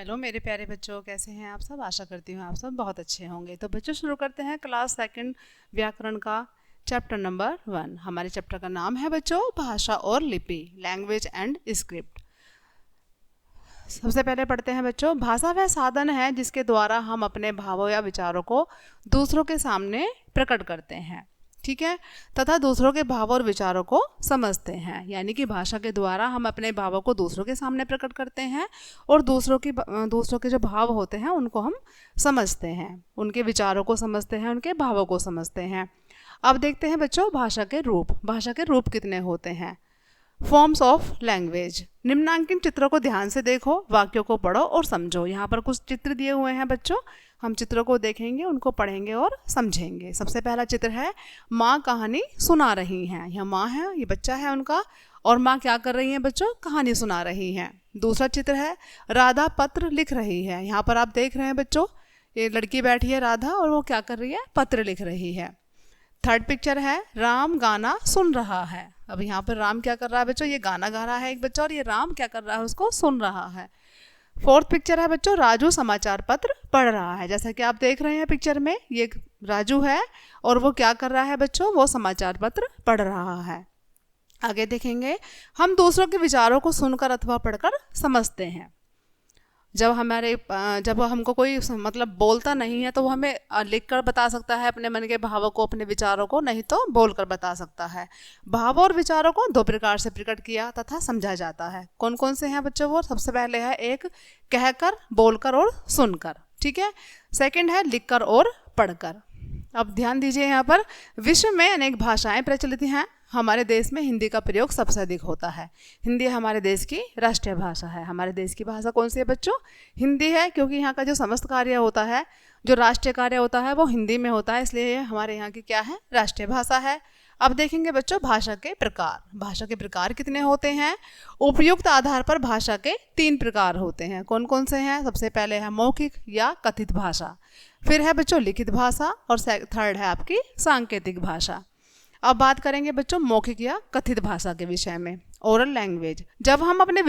Hello मेरे प्यारे बच्चों, कैसे हैं आप सब। आशा करती हूँ आप सब बहुत अच्छे होंगे। तो बच्चों शुरू करते हैं क्लास सेकंड व्याकरण का चैप्टर नंबर 1। हमारे चैप्टर का नाम है बच्चों भाषा और लिपि, लैंग्वेज एंड स्क्रिप्ट। सबसे पहले पढ़ते हैं बच्चों, भाषा वह साधन है जिसके द्वारा हम अपने भावों या विचारों को दूसरों के सामने प्रकट करते हैं, ठीक है, तथा दूसरों के भावों और विचारों को समझते हैं। यानी कि भाषा के द्वारा हम अपने भावों को दूसरों के सामने प्रकट करते हैं और दूसरों के जो भाव होते हैं उनको हम समझते हैं, उनके विचारों को समझते हैं, उनके भावों को समझते हैं। अब देखते हैं बच्चों भाषा के रूप। भाषा के रूप कितने होते हैं। Forms of language. निम्नांकित चित्रों को ध्यान से देखो, वाक्यों को पढ़ो और समझो। यहाँ पर कुछ चित्र दिए हुए हैं बच्चों, हम चित्रों को देखेंगे, उनको पढ़ेंगे और समझेंगे। सबसे पहला चित्र है माँ कहानी सुना रही हैं। यह माँ है, ये बच्चा है उनका, और माँ क्या कर रही हैं बच्चों, कहानी सुना रही हैं। दूसरा चित्र है राधा पत्र लिख रही है। यहाँ पर आप देख रहे हैं बच्चों, ये लड़की बैठी है राधा और वो क्या कर रही है, पत्र लिख रही है। थर्ड पिक्चर है राम गाना सुन रहा है। अब यहाँ पर राम क्या कर रहा है बच्चों, ये गाना गा रहा है एक बच्चा, और ये राम क्या कर रहा है, उसको सुन रहा है। फोर्थ पिक्चर है बच्चों राजू समाचार पत्र पढ़ रहा है। जैसा कि आप देख रहे हैं पिक्चर में, ये राजू है और वो क्या कर रहा है बच्चों, वो समाचार पत्र पढ़ रहा है। आगे देखेंगे, हम दूसरों के विचारों को सुनकर अथवा पढ़कर समझते हैं। जब हमको कोई मतलब बोलता नहीं है तो वो हमें लिख कर बता सकता है अपने मन के भावों को, अपने विचारों को, नहीं तो बोल कर बता सकता है। भावों और विचारों को दो प्रकार से प्रकट किया तथा समझा जाता है। कौन कौन से हैं बच्चों वो। सबसे पहले है एक कहकर, बोलकर और सुनकर, ठीक है। सेकंड है लिखकर और पढ़कर। अब ध्यान दीजिए, यहाँ पर विश्व में अनेक भाषाएं प्रचलित हैं। हमारे देश में हिंदी का प्रयोग सबसे अधिक होता है। हिंदी हमारे देश की राष्ट्रीय भाषा है। हमारे देश की भाषा कौन सी है बच्चों, हिंदी है, क्योंकि यहाँ का जो समस्त कार्य होता है, जो राष्ट्रीय कार्य होता है वो हिंदी में होता है, इसलिए हमारे यहाँ की क्या है, राष्ट्रीय भाषा है। अब देखेंगे बच्चों भाषा के प्रकार। भाषा के प्रकार कितने होते हैं। उपयुक्त आधार पर भाषा के 3 प्रकार होते हैं। कौन कौन से हैं। सबसे पहले है मौखिक या कथित भाषा, फिर है बच्चों लिखित भाषा, और थर्ड है आपकी सांकेतिक भाषा। अब बात करेंगे बच्चों मौखिक या कथित भाषा के विषय में। Oral language. जब हम अपने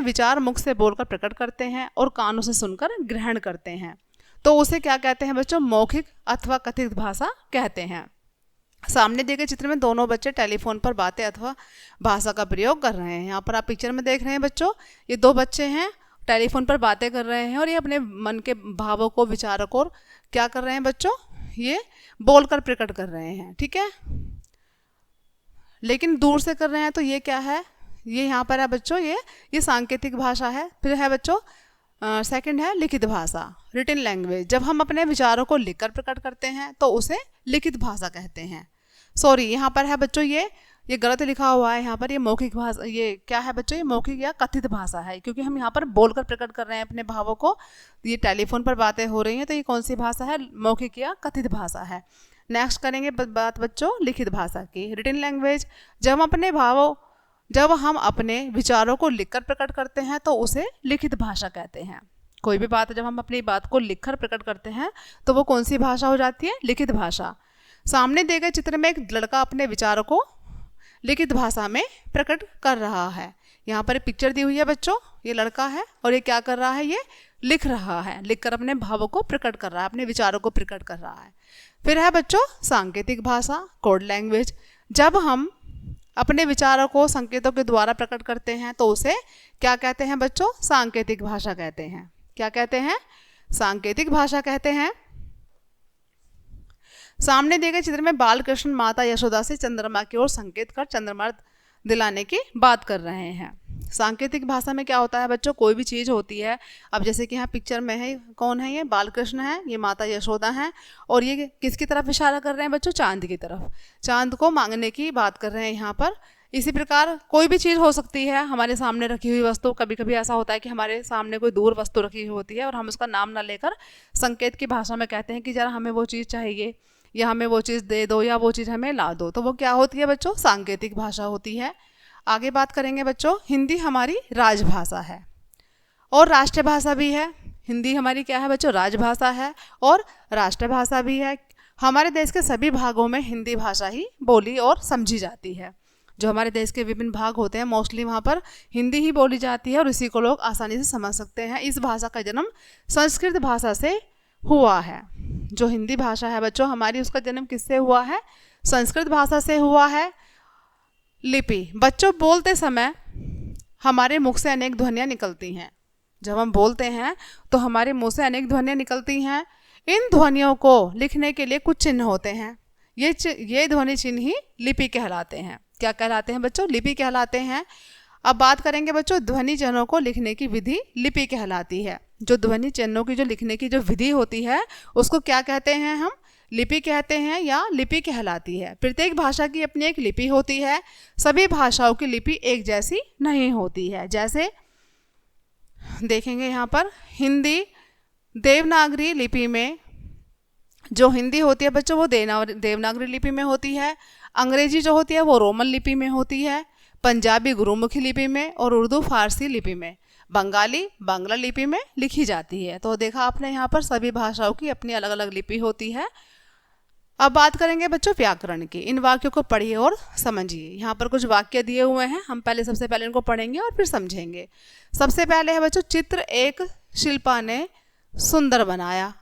विचार मुख से बोलकर प्रकट करते हैं और कानों से सुनकर ग्रहण करते हैं, तो उसे क्या कहते हैं बच्चों, मौखिक अथवा कथित भाषा कहते हैं। सामने दिए गए चित्र में दोनों बच्चे टेलीफोन पर बातें अथवा भाषा का प्रयोग कर रहे हैं। यहाँ पर आप पिक्चर में देख रहे हैं बच्चों, ये 2 बच्चे हैं, टेलीफोन पर बातें कर रहे हैं और ये अपने मन के भावों को, विचारों को क्या कर रहे हैं बच्चों, ये बोलकर प्रकट कर रहे हैं, ठीक है। लेकिन दूर से कर रहे हैं तो ये क्या है, ये यहाँ पर है बच्चों, ये सांकेतिक भाषा है। फिर है बच्चों सेकंड है लिखित भाषा, रिटन लैंग्वेज। जब हम अपने विचारों को लिखकर प्रकट करते हैं तो उसे लिखित भाषा कहते हैं। सॉरी, यहाँ पर है बच्चों ये गलत लिखा हुआ है। यहाँ पर ये मौखिक भाषा, ये क्या है बच्चों, ये मौखिक या कथित भाषा है, क्योंकि हम यहाँ पर बोलकर प्रकट कर रहे हैं अपने भावों को। ये टेलीफोन पर बातें हो रही हैं, तो ये कौन सी भाषा है, मौखिक या कथित भाषा है। नेक्स्ट करेंगे बात बच्चों लिखित भाषा की, रिटन लैंग्वेज। जब हम अपने विचारों को लिखकर प्रकट करते हैं तो उसे लिखित भाषा कहते हैं। कोई भी बात, जब हम अपनी बात को लिखकर प्रकट करते हैं तो वो कौन सी भाषा हो जाती है, लिखित भाषा। सामने दिए गए चित्र में एक लड़का अपने विचारों को लिखित भाषा में प्रकट कर रहा है। यहाँ पर पिक्चर दी हुई है बच्चों, ये लड़का है और ये क्या कर रहा है, ये लिख रहा है, लिखकर अपने भावों को प्रकट कर रहा है, अपने विचारों को प्रकट कर रहा है। फिर है बच्चों सांकेतिक भाषा, कोड लैंग्वेज। जब हम अपने विचारों को संकेतों के द्वारा प्रकट करते हैं तो उसे क्या कहते हैं बच्चों, सांकेतिक भाषा कहते हैं। क्या कहते हैं, सांकेतिक भाषा कहते हैं। सामने दिए गए चित्र में बालकृष्ण माता यशोदा से चंद्रमा की ओर संकेत कर चंद्रमा दिलाने की बात कर रहे हैं। सांकेतिक भाषा में क्या होता है बच्चों, कोई भी चीज़ होती है। अब जैसे कि यहाँ पिक्चर में है, कौन है, ये बालकृष्ण है, ये माता यशोदा है, और ये किसकी तरफ इशारा कर रहे हैं बच्चों, चांद की तरफ। चांद को मांगने की बात कर रहे हैं यहाँ पर। इसी प्रकार कोई भी चीज़ हो सकती है, हमारे सामने रखी हुई वस्तु। कभी कभी ऐसा होता है कि हमारे सामने कोई दूर वस्तु रखी हुई होती है और हम उसका नाम ना लेकर संकेत की भाषा में कहते हैं कि जरा हमें वो चीज़ चाहिए, या हमें वो चीज़ दे दो, या वो चीज़ हमें ला दो, तो वो क्या होती है बच्चों, सांकेतिक भाषा होती है। आगे बात करेंगे बच्चों, हिंदी हमारी राजभाषा है और राष्ट्रीय भाषा भी है। हिंदी हमारी क्या है बच्चों, राजभाषा है और राष्ट्रीय भाषा भी है। हमारे देश के सभी भागों में हिंदी भाषा ही बोली और समझी जाती है। जो हमारे देश के विभिन्न भाग होते हैं मोस्टली वहाँ पर हिंदी ही बोली जाती है और इसी को लोग आसानी से समझ सकते हैं। इस भाषा का जन्म संस्कृत भाषा से हुआ है। जो हिंदी भाषा है बच्चों हमारी, उसका जन्म किससे हुआ है? संस्कृत भाषा से हुआ है। लिपि, बच्चों बोलते समय हमारे मुख से अनेक ध्वनियाँ निकलती हैं। जब हम बोलते हैं तो हमारे मुंह से अनेक ध्वनियाँ निकलती हैं। इन ध्वनियों को लिखने के लिए कुछ चिन्ह होते हैं। ये ध्वनि चिन्ह ही लिपि कहलाते हैं। क्या कहलाते हैं बच्चों? लिपि कहलाते हैं। अब बात करेंगे बच्चों ध्वनि चिन्हों को लिखने की विधि लिपि कहलाती है। जो ध्वनि चिन्हों की जो लिखने की जो विधि होती है उसको क्या कहते हैं? हम लिपि कहते हैं या लिपि कहलाती है। प्रत्येक भाषा की अपनी एक लिपि होती है। सभी भाषाओं की लिपि एक जैसी नहीं होती है। जैसे देखेंगे यहाँ पर हिंदी देवनागरी लिपि में जो हिंदी होती है बच्चों वो देवनागरी लिपि में होती है। अंग्रेजी जो होती है वो रोमन लिपि में होती है। पंजाबी गुरुमुखी लिपि में और उर्दू फारसी लिपि में। बंगाली बांग्ला लिपि में लिखी जाती है। तो देखा आपने यहाँ पर सभी भाषाओं की अपनी अलग अलग लिपि होती है। अब बात करेंगे बच्चों व्याकरण की। इन वाक्यों को पढ़िए और समझिए। यहाँ पर कुछ वाक्य दिए हुए हैं, हम सबसे पहले इनको पढ़ेंगे और फिर समझेंगे। सबसे पहले है बच्चों चित्र एक शिल्पा ने सुंदर बनाया।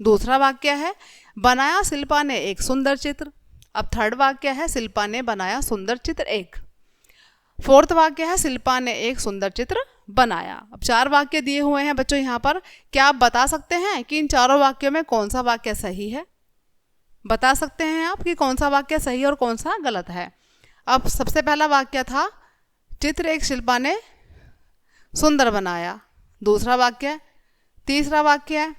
दूसरा वाक्य है बनाया शिल्पा ने एक सुंदर चित्र। अब थर्ड वाक्य है शिल्पा ने बनाया सुंदर चित्र एक। फोर्थ वाक्य है शिल्पा ने एक सुंदर चित्र बनाया। अब 4 वाक्य दिए हुए हैं बच्चों यहाँ पर। क्या आप बता सकते हैं कि इन चारों वाक्यों में कौन सा वाक्य सही है? बता सकते हैं आप कि कौन सा वाक्य सही और कौन सा गलत है? अब सबसे पहला वाक्य था चित्र एक शिल्पा ने सुंदर बनाया। दूसरा वाक्य, तीसरा वाक्य,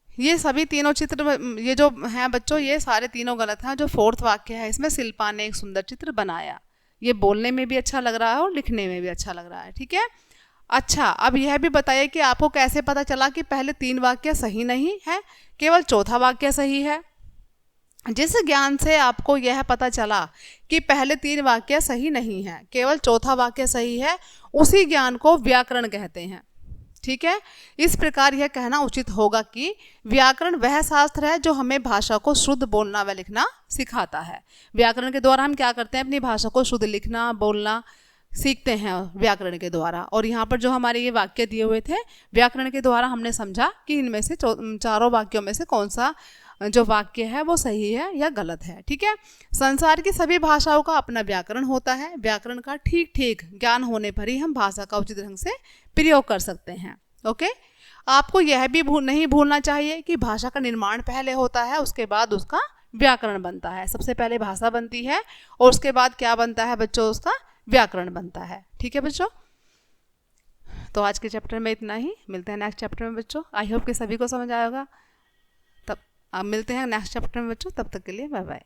ये सभी तीनों चित्र ये जो हैं बच्चों ये सारे तीनों गलत हैं। जो फोर्थ वाक्य है इसमें शिल्पा ने एक सुंदर चित्र बनाया, ये बोलने में भी अच्छा लग रहा है और लिखने में भी अच्छा लग रहा है। ठीक है। अच्छा, अब यह भी बताइए कि आपको कैसे पता चला कि पहले 3 वाक्य सही नहीं है, केवल चौथा वाक्य सही है? जिस ज्ञान से आपको यह पता चला कि पहले 3 वाक्य सही नहीं है, केवल चौथा वाक्य सही है, उसी ज्ञान को व्याकरण कहते हैं। ठीक है। इस प्रकार यह कहना उचित होगा कि व्याकरण वह शास्त्र है जो हमें भाषा को शुद्ध बोलना व लिखना सिखाता है। व्याकरण के द्वारा हम क्या करते हैं? अपनी भाषा को शुद्ध लिखना बोलना सीखते हैं व्याकरण के द्वारा। और यहाँ पर जो हमारे ये वाक्य दिए हुए थे व्याकरण के द्वारा हमने समझा कि इनमें से चारों वाक्यों में से कौन सा जो वाक्य है वो सही है या गलत है। ठीक है। संसार की सभी भाषाओं का अपना व्याकरण होता है। व्याकरण का ठीक ठीक ज्ञान होने पर ही हम भाषा का उचित ढंग से प्रयोग कर सकते हैं। ओके। आपको यह भी नहीं भूलना चाहिए कि भाषा का निर्माण पहले होता है, उसके बाद उसका व्याकरण बनता है। सबसे पहले भाषा बनती है और उसके बाद क्या बनता है बच्चों? उसका व्याकरण बनता है। ठीक है बच्चों। तो आज के चैप्टर में इतना ही। मिलते हैं नेक्स्ट चैप्टर में बच्चों। आई होप कि सभी को समझ आएगा। तब मिलते हैं नेक्स्ट चैप्टर में बच्चों। तब तक के लिए बाय बाय।